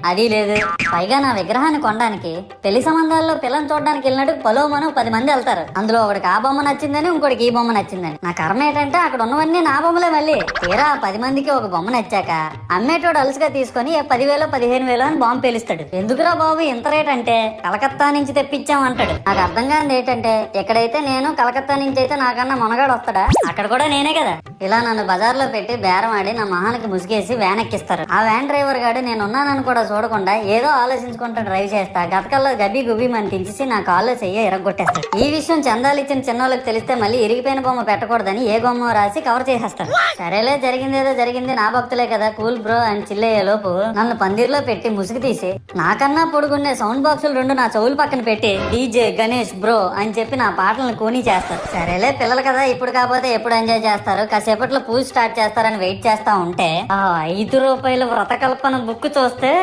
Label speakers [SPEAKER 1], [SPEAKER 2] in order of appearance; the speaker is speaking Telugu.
[SPEAKER 1] అది లేదు. పైగా నా విగ్రహాన్ని కొనడానికి పెళ్లి సంబంధాల్లో పిల్లని చూడడానికి వెళ్ళినట్టు పలోమను 10 మంది వెళ్తారు. అందులో ఒకడికి ఆ బొమ్మ నచ్చిందని, ఇంకోటికి ఈ బొమ్మ నచ్చిందని. నా కర్మ ఏంటంటే అక్కడ ఉన్నవన్నీ నా బొమ్మలే. మళ్ళీ తీరా 10 మందికి ఒక బొమ్మ నచ్చాక అమ్మేటోడు అలుసుగా తీసుకొని 10,000 15,000 అని బాంబు పేలుస్తాడు. ఎందుకురా బాబు ఇంత రేట్ అంటే కలకత్తా నుంచి తెప్పించామంటాడు. నాకు అర్థం కానిది ఏంటంటే ఎక్కడైతే నేను కలకత్తా నుంచి అయితే నాకన్నా మొనగాడు వస్తాడా, అక్కడ కూడా నేనే కదా. ఇలా నన్ను బజార్లో పెట్టి బేరం ఆడి నా మొహానికి ముసుగేసి వ్యాన్ ఎక్కిస్తారు. ఆ వ్యాన్ డ్రైవర్ గాడు నేనున్నానని కూడా చూడకుండా ఏదో ఆలోచించుకుంటూ డ్రైవ్ చేస్తా గతకల్లో గబ్బి గుబ్బి అని తించేసి నా కాల్లో చెయ్యి ఇరగొట్టేస్తాడు. ఈ విషయం చందాలు ఇచ్చిన చిన్నోళ్ళకి తెలిస్తే మళ్ళీ ఇరిగిపోయిన బొమ్మ పెట్టకూడదని ఏ బొమ్మ రాసి కవర్ చేసేస్తాడు. సరేలే జరిగిందేదో జరిగింది, నా భక్తులే కదా కూల్ బ్రో అని చిల్లయ్యే లోపు నన్ను పందిర్లో పెట్టి ముసుగు తీసి నాకన్నా పొడుగున్నే సౌండ్ బాక్సులు 2 నా చెవుల పక్కన పెట్టి డీజే గణేష్ బ్రో అని చెప్పి నా పాటలను కూనీ చేస్తారు. సరేలే పిల్లలు కదా ఇప్పుడు కాకపోతే ఎప్పుడు ఎంజాయ్ చేస్తారు, కాసేపట్లో పూజ స్టార్ట్ చేస్తారని వెయిట్ చేస్తా ఉంటే ఆ 5 రూపాయల వ్రతకల్పన బుక్ చూస్తే